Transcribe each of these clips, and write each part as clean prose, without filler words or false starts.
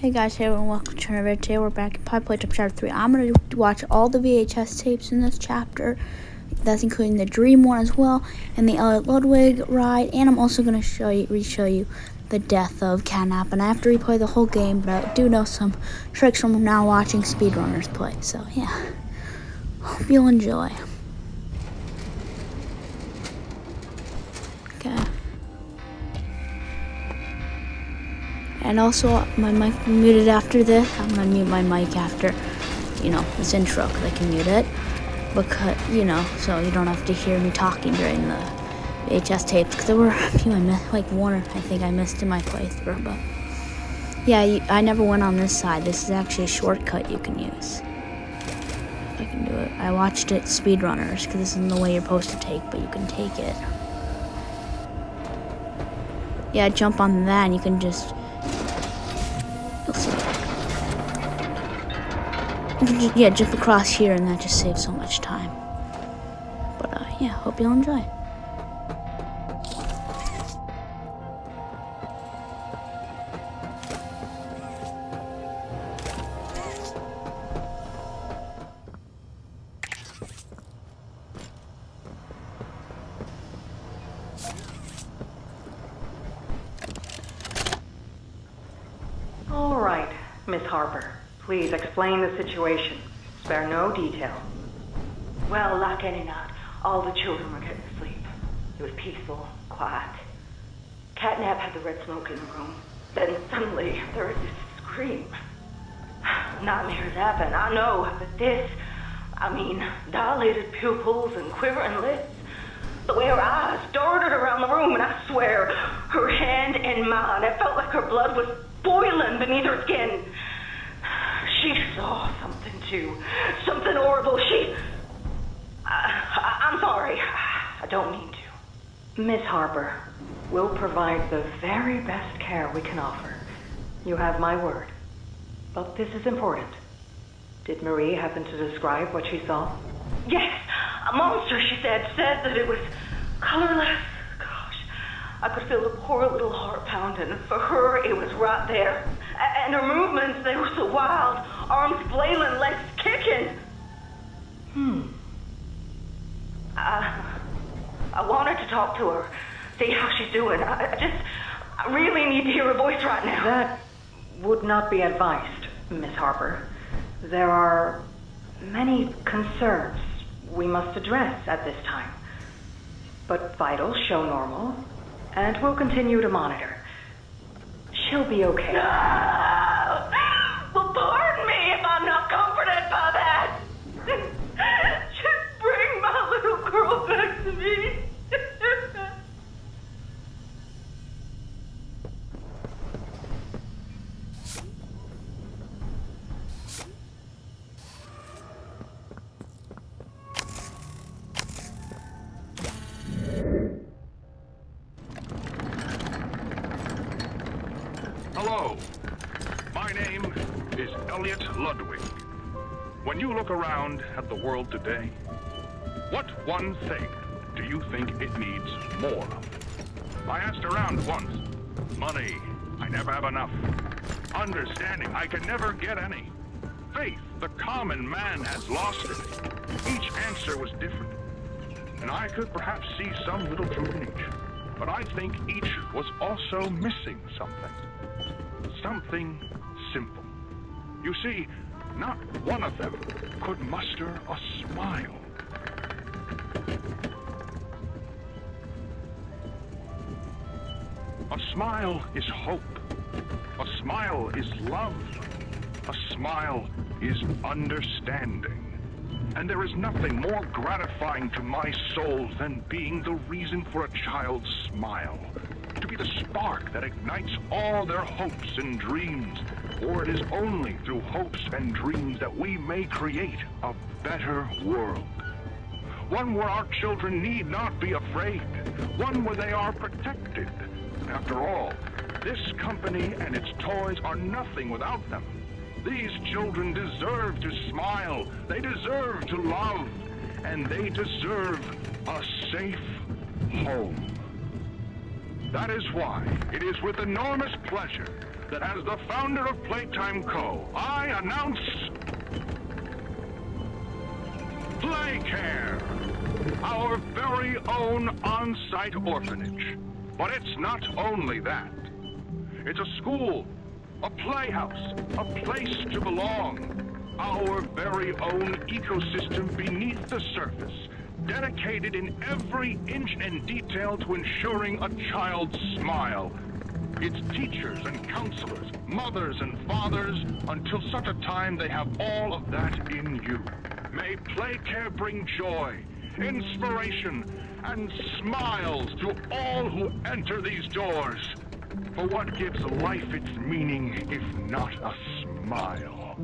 Hey guys, hey everyone, welcome to another video. Today we're back in Playtime Chapter 3. I'm going to watch all the VHS tapes in this chapter. That's including the Dream one as well, and the Ludwig ride, and I'm also going to re-show you the death of Catnap. And I have to replay the whole game, but I do know some tricks from now watching speedrunners play. So yeah, hope you'll enjoy. Okay. And also, my mic muted after this. I'm gonna mute my mic after, this intro, because I can mute it. Because, so you don't have to hear me talking during the VHS tapes. Because there were a few I missed, like one I think I missed in my playthrough. But yeah, I never went on this side. This is actually a shortcut you can use. If I can do it. I watched it speedrunners, because this isn't the way you're supposed to take, but you can take it. Yeah, jump on that and you can just... Yeah, jump across here and that just saves so much time. But yeah, hope you'll enjoy. All right, Miss Harper. Please explain the situation. Spare no detail. Well, like any night, all the children were getting to sleep. It was peaceful, quiet. Catnap had the red smoke in the room. Then suddenly, there was this scream. Nightmares happen, I know, but this, dilated pupils and quivering lips. The way her eyes darted around the room, and I swear, her hand in mine, it felt like her blood was boiling beneath her skin. She saw something too. Something horrible. I'm sorry. I don't mean to. Miss Harper, we'll provide the very best care we can offer. You have my word. But this is important. Did Marie happen to describe what she saw? Yes. A monster, she said that it was colorless. Gosh, I could feel the poor little heart pounding. For her, it was right there. And her movements, they were so wild. Arms flailing, legs kicking. I wanted to talk to her, see how she's doing. I really need to hear her voice right now. That would not be advised, Miss Harper. There are many concerns we must address at this time. But vitals show normal, and we'll continue to monitor. She'll be okay. No! Well, pardon me if I'm not comforted by that. Just bring my little girl back to me. Hello, my name is Ludwig. When you look around at the world today, what one thing do you think it needs more of? I asked around once. Money, I never have enough. Understanding, I can never get any. Faith, the common man has lost it. Each answer was different, and I could perhaps see some little truth in each. But I think each was also missing something. Something simple. You see, not one of them could muster a smile. A smile is hope. A smile is love. A smile is understanding. And there is nothing more gratifying to my soul than being the reason for a child's smile. To be the spark that ignites all their hopes and dreams. For it is only through hopes and dreams that we may create a better world. One where our children need not be afraid. One where they are protected. After all, this company and its toys are nothing without them. These children deserve to smile. They deserve to love. And they deserve a safe home. That is why it is with enormous pleasure that as the founder of Playtime Co., I announce PLAYCARE, our very own on-site orphanage. But it's not only that. It's a school, a playhouse, a place to belong. Our very own ecosystem beneath the surface, dedicated in every inch and detail to ensuring a child's smile. Its teachers and counselors, mothers and fathers, until such a time they have all of that in you. May PLAYCARE bring joy, inspiration, and smiles to all who enter these doors. For what gives life its meaning if not a smile?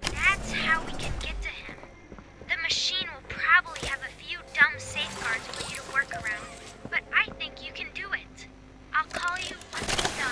That's how we can get to him. The machine will probably have a few dumb safeguards for you to work around, but I think you can do it. I'll call you once it's done.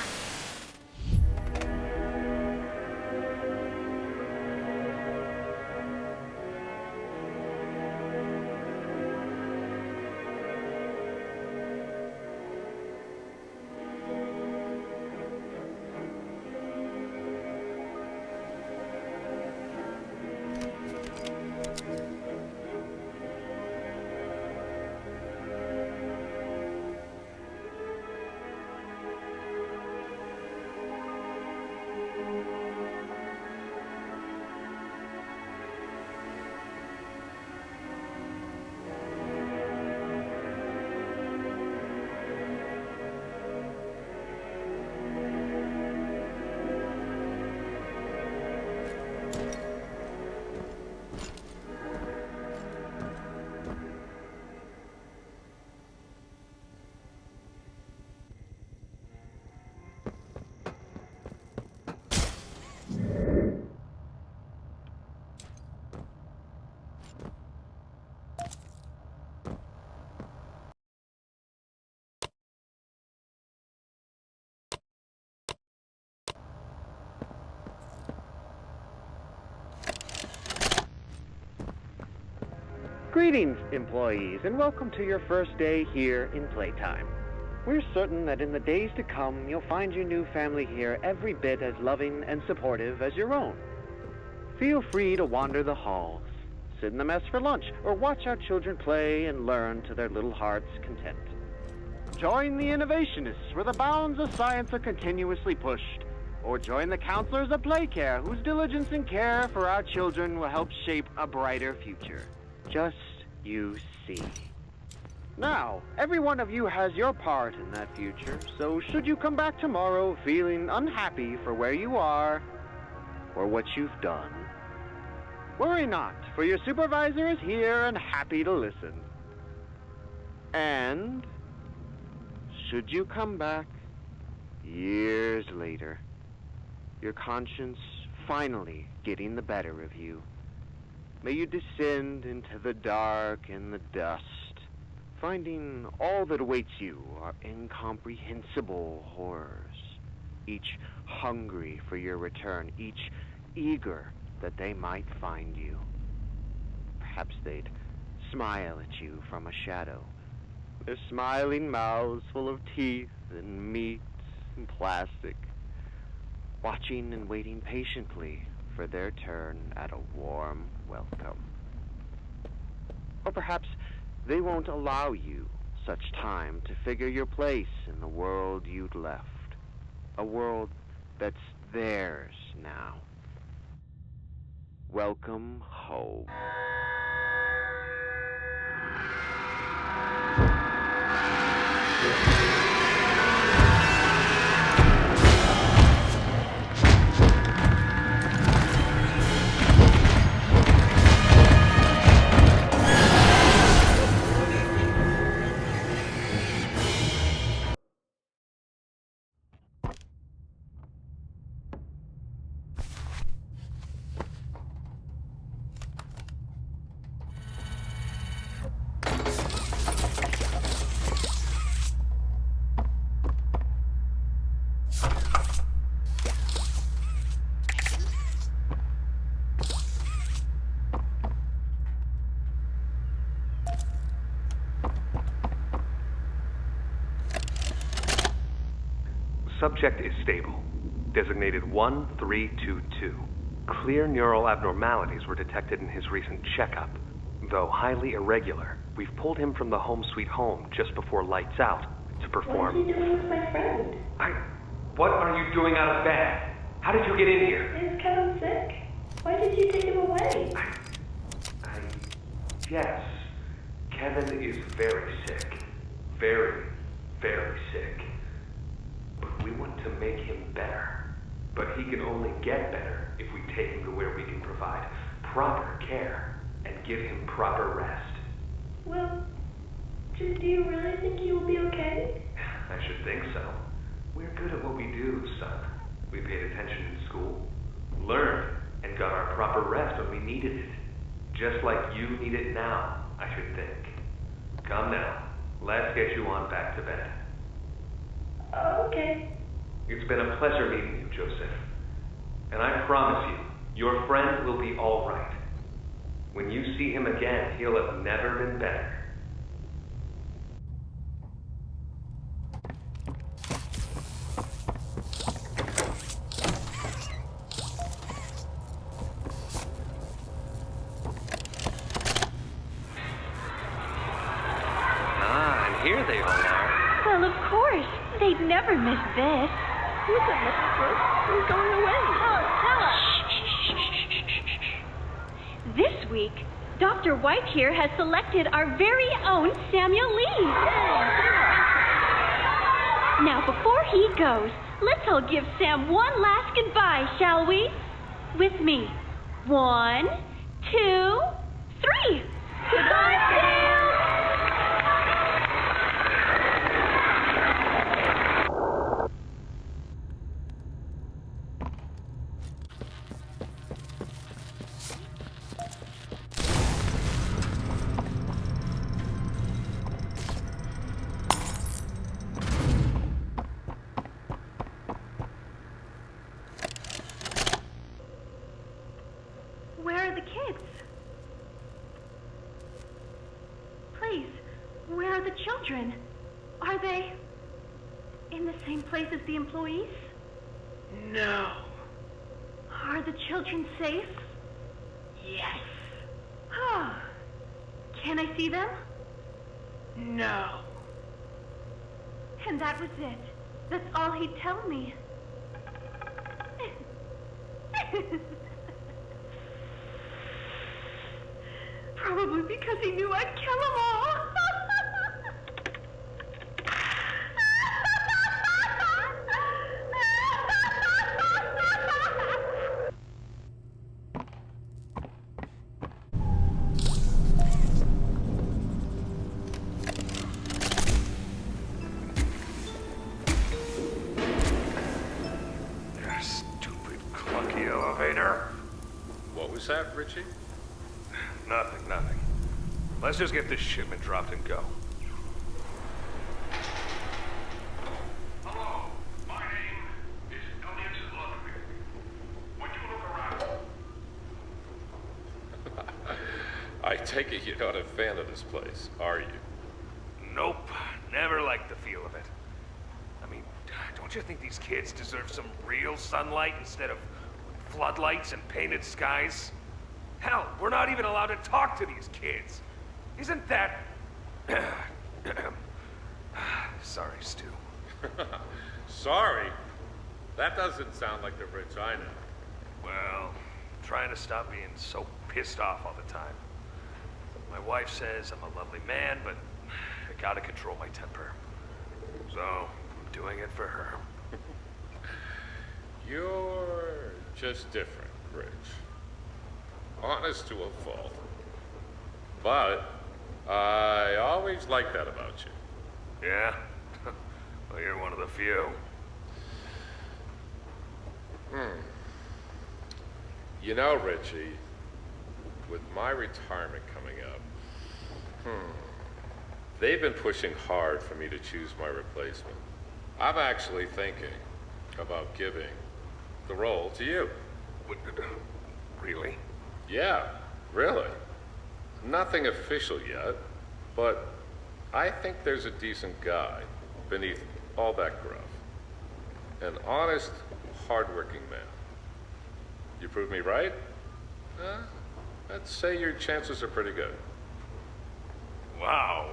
Greetings, employees, and welcome to your first day here in Playtime. We're certain that in the days to come, you'll find your new family here every bit as loving and supportive as your own. Feel free to wander the halls, sit in the mess for lunch, or watch our children play and learn to their little hearts' content. Join the innovationists where the bounds of science are continuously pushed, or join the counselors of PLAYCARE whose diligence and care for our children will help shape a brighter future. Just you see. Now, every one of you has your part in that future, so should you come back tomorrow feeling unhappy for where you are or what you've done, worry not, for your supervisor is here and happy to listen. And should you come back years later, your conscience finally getting the better of you, may you descend into the dark and the dust, finding all that awaits you are incomprehensible horrors, each hungry for your return, each eager that they might find you. Perhaps they'd smile at you from a shadow, their smiling mouths full of teeth and meat and plastic, watching and waiting patiently for their turn at a warm welcome. Or perhaps they won't allow you such time to figure your place in the world you'd left, a world that's theirs now. Welcome home. Subject is stable. Designated 1322. Clear neural abnormalities were detected in his recent checkup. Though highly irregular, we've pulled him from the home sweet home just before lights out to perform... What is he doing with my friend? What are you doing out of bed? How did you get in here? Is Kevin sick? Why did you take him away? Yes. Kevin is very sick. Very, very sick. But we want to make him better. But he can only get better if we take him to where we can provide proper care and give him proper rest. Well, do you really think he will be okay? I should think so. We're good at what we do, son. We paid attention in school, learned, and got our proper rest when we needed it. Just like you need it now, I should think. Come now, let's get you on back to bed. Okay. It's been a pleasure meeting you, Joseph. And I promise you, your friend will be all right. When you see him again, he'll have never been better. Here they all are. Well, of course. They'd never miss this. Listen, Mrs. Brooks, we're going away. Oh, tell us. This week, Dr. White here has selected our very own Samuel Lee. Now, before he goes, let's all give Sam one last goodbye, shall we? With me. 1, 2, 3. Goodbye, Sam! Where are the kids? Please, where are the children? Are they in the same place as the employees? No. Are the children safe? Yes. Oh. Can I see them? No. And that was it. That's all he'd tell me. Probably because he knew I'd kill them all. Stupid clunky elevator. What was that, Richie? Nothing. Let's just get this shipment dropped and go. Hello, my name is Elliot Ludwig. Would you look around? I take it you're not a fan of this place, are you? Nope, never liked the feel of it. I mean, don't you think these kids deserve some real sunlight instead of floodlights and painted skies? Hell, we're not even allowed to talk to these kids. Isn't that... Sorry, Stu. Sorry? That doesn't sound like the Rich I know. Well, I'm trying to stop being so pissed off all the time. My wife says I'm a lovely man, but I gotta control my temper. So, I'm doing it for her. You're just different, Rich. Honest to a fault. But I always liked that about you. Yeah? Well, you're one of the few. You know, Richie, with my retirement coming up, they've been pushing hard for me to choose my replacement. I'm actually thinking about giving the role to you. Really? Yeah, really. Nothing official yet, but I think there's a decent guy beneath all that gruff. An honest, hard-working man. You prove me right? I'd say your chances are pretty good. Wow,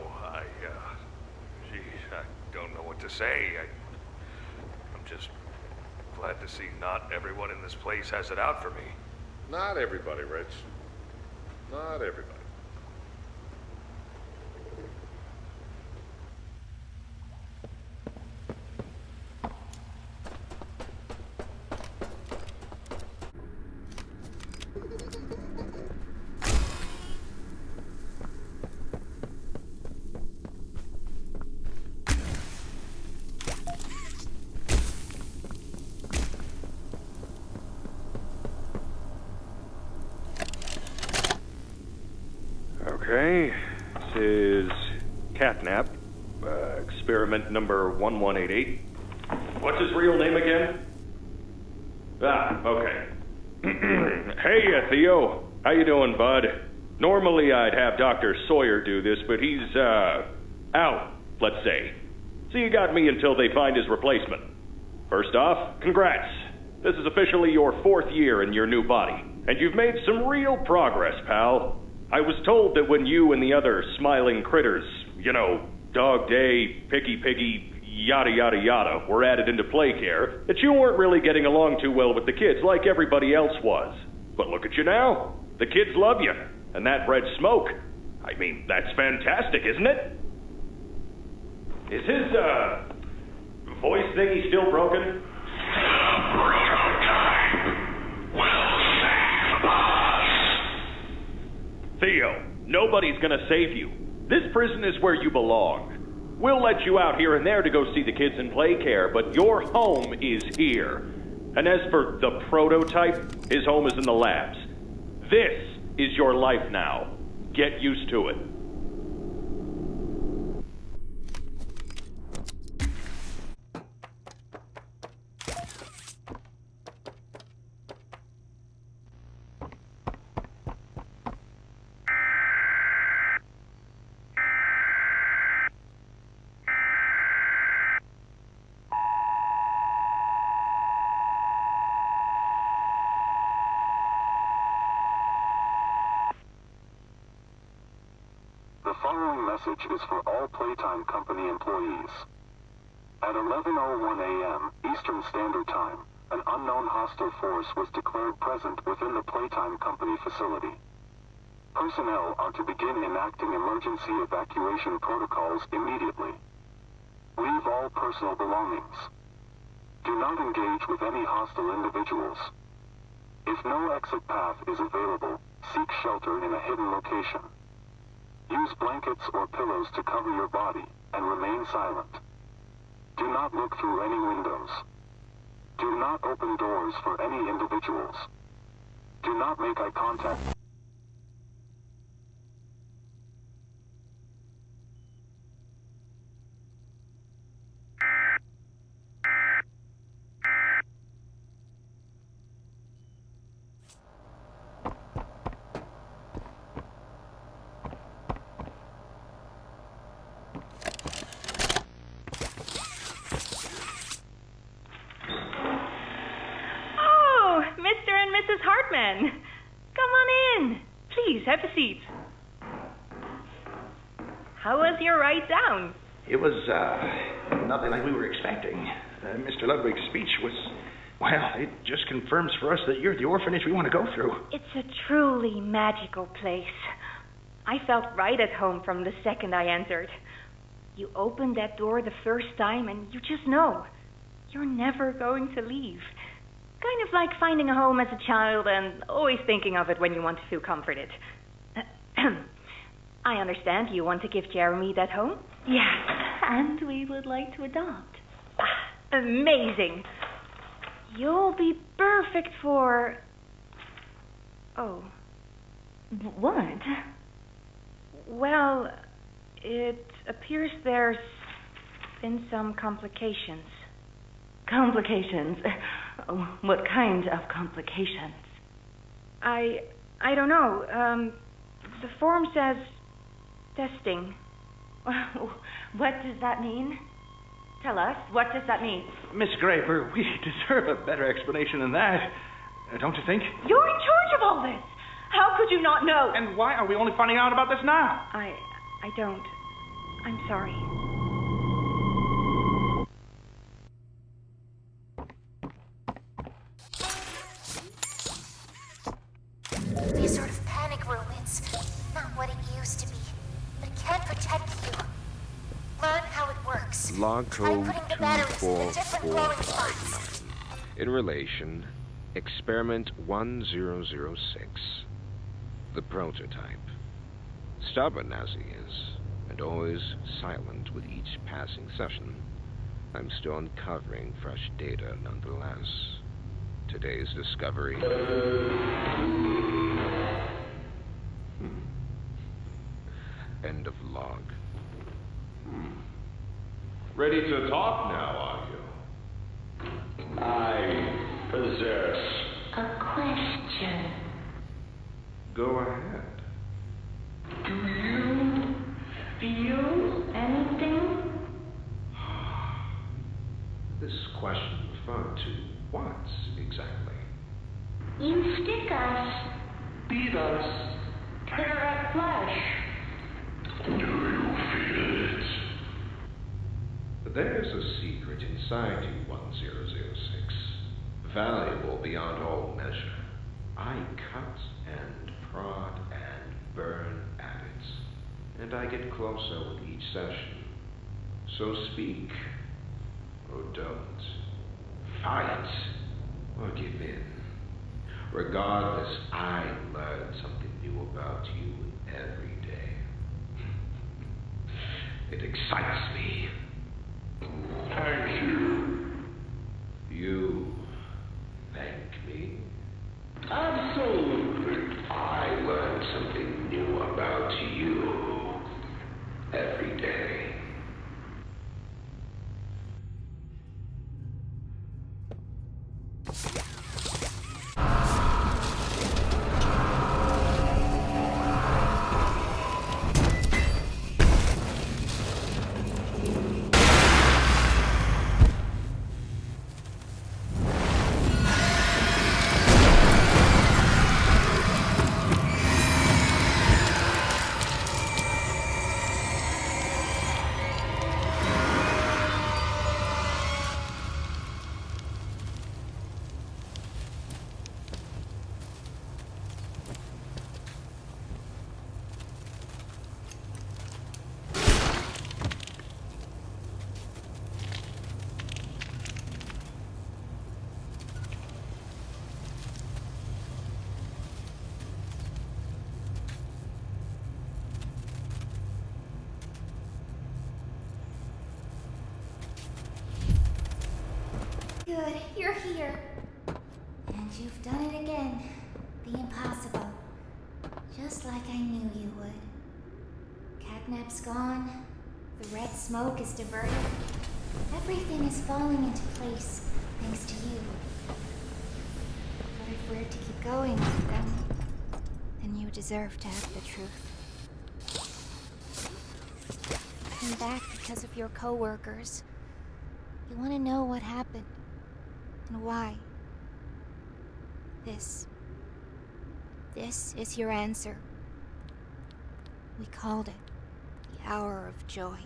geez, I don't know what to say. I'm just glad to see not everyone in this place has it out for me. Not everybody, Rich. Not everybody. Okay, this is Catnap, experiment number 1188. What's his real name again? Okay. Hey, Theo. How you doing, bud? Normally I'd have Dr. Sawyer do this, but he's, out, let's say. So you got me until they find his replacement. First off, congrats. This is officially your 4th year in your new body, and you've made some real progress, pal. I was told that when you and the other smiling critters, you know, Dog Day, Picky Piggy, yada yada yada, were added into PLAYCARE, that you weren't really getting along too well with the kids like everybody else was. But look at you now. The kids love you, and that red smoke. I mean, that's fantastic, isn't it? Is his, voice thingy still broken? Theo, nobody's gonna save you. This prison is where you belong. We'll let you out here and there to go see the kids in PLAYCARE, but your home is here. And as for the prototype, his home is in the labs. This is your life now. Get used to it. The following message is for all Playtime Company employees. At 11:01 a.m. Eastern Standard Time, an unknown hostile force was declared present within the Playtime Company facility. Personnel are to begin enacting emergency evacuation protocols immediately. Leave all personal belongings. Do not engage with any hostile individuals. If no exit path is available, seek shelter in a hidden location. Use blankets or pillows to cover your body, and remain silent. Do not look through any windows. Do not open doors for any individuals. Do not make eye contact. Mrs. Hartman. Come on in. Please, have a seat. How was your ride down? It was, nothing like we were expecting. Mr. Ludwig's speech was, well, it just confirms for us that you're the orphanage we want to go through. It's a truly magical place. I felt right at home from the second I entered. You open that door the first time and you just know you're never going to leave. Kind of like finding a home as a child and always thinking of it when you want to feel comforted. I understand you want to give Jeremy that home? Yes, and we would like to adopt. Amazing. You'll be perfect for... Oh. What? Well, it appears there's been some complications. Complications? What kind of complications? I don't know. The form says testing. What does that mean? Tell us, what does that mean? Miss Graper, we deserve a better explanation than that. Don't you think? You're in charge of all this. How could you not know? And why are we only finding out about this now? I don't. I'm sorry. Be a sort of panic room. It's not what it used to be, but it can protect you. Learn how it works. Log code Try putting the batteries in the different glowing spots. 24459. In relation, Experiment 1006. The prototype. Stubborn as he is, and always silent with each passing session, I'm still uncovering fresh data nonetheless. Today's discovery. End of log. Ready to talk now, are you? I possess A question. Go ahead. Do you feel anything? This question referred to what exactly? You stick us, beat us, tear at flesh. Do you feel it? There's a secret inside you, 1006. Valuable beyond all measure. I cut and prod and burn at it, and I get closer with each session. So speak, or don't. Fight, or give in. Regardless, I learn something new about you every day. It excites me. Thank you. You thank me? Absolutely. I learn something new about you every day. Good, you're here. And you've done it again. The impossible. Just like I knew you would. Catnap's gone. The red smoke is diverted. Everything is falling into place, thanks to you. But if we're to keep going, then you deserve to have the truth. I came back because of your co-workers. You want to know what happened. And why? This is your answer. We called it the hour of joy.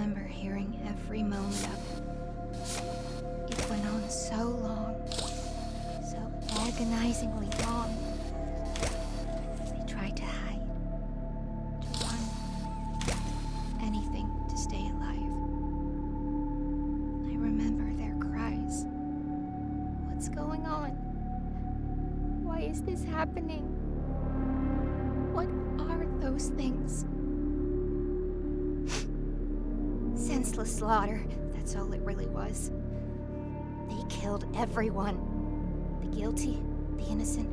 remember hearing every moment of it. It went on so long, so agonizingly long. They tried to hide, to run, anything to stay alive. I remember their cries. What's going on? Why is this happening? What are those things? Senseless slaughter, that's all it really was. They killed everyone. The guilty, the innocent,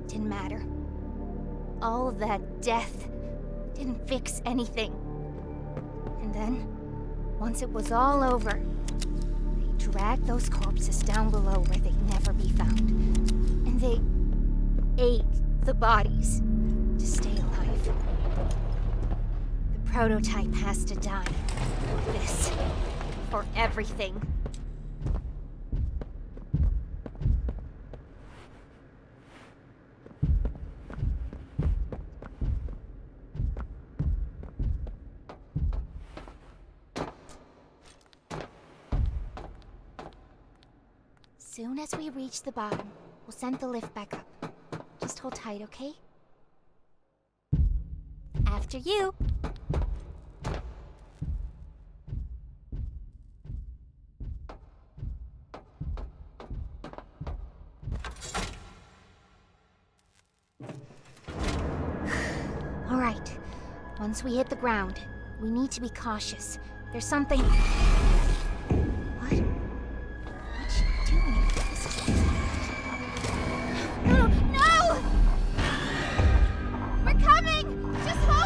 didn't matter. All of that death didn't fix anything. And then, once it was all over, they dragged those corpses down below where they'd never be found. And they ate the bodies to stay alive. The prototype has to die. For this. For everything. Soon as we reach the bottom, we'll send the lift back up. Just hold tight, okay? After you. All right. Once we hit the ground, we need to be cautious. There's something... What? What's she doing? No! We're coming! Just hold